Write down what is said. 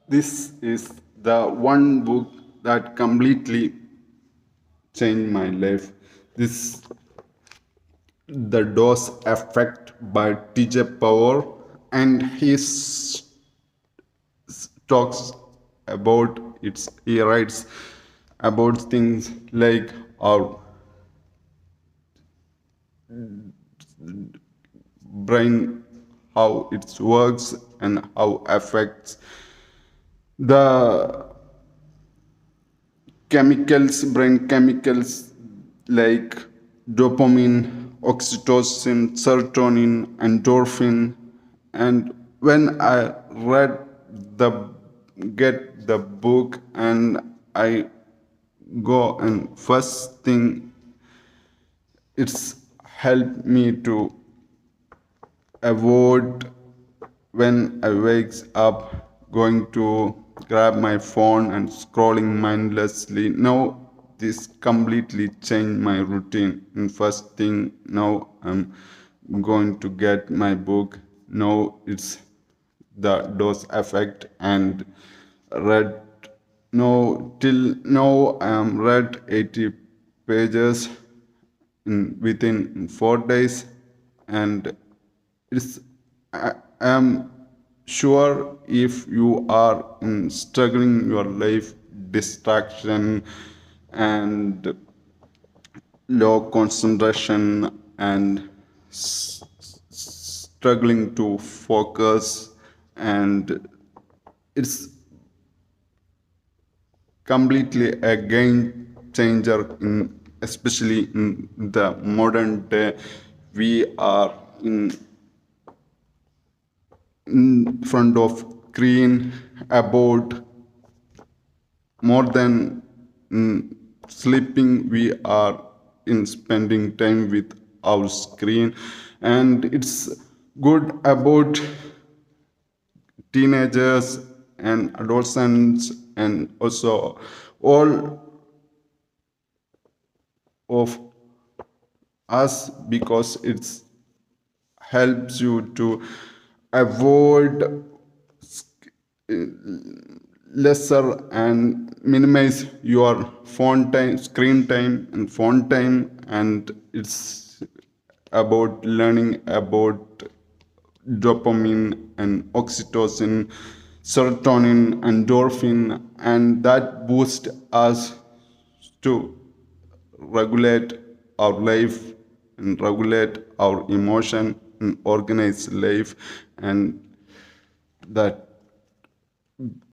This is the one book that completely changed my life. This The Dose Effect by TJ Power, and he talks about he writes about things like our brain, how it works and how affects the brain chemicals like dopamine, oxytocin, serotonin, endorphin. And when I read the get the book and I go and first thing it's helped me to avoid when I wakes up going to grab my phone and scrolling mindlessly. Now this completely changed my routine. And first thing now I'm going to get my book. Now it's the dose effect and read no till now I am read 80 pages within 4 days, and it's I am sure if you are struggling your life, distraction and low concentration and struggling to focus, and it's completely a game changer in especially in the modern day. We are in front of screen about more than sleeping. We are in spending time with our screen, and it's good about teenagers and adolescents and also all of us, because it helps you to avoid lesser and minimize your phone time, screen time and phone time. And it's about learning about dopamine and oxytocin, serotonin, endorphin, and that boost us to regulate our life and regulate our emotion and organize life. And that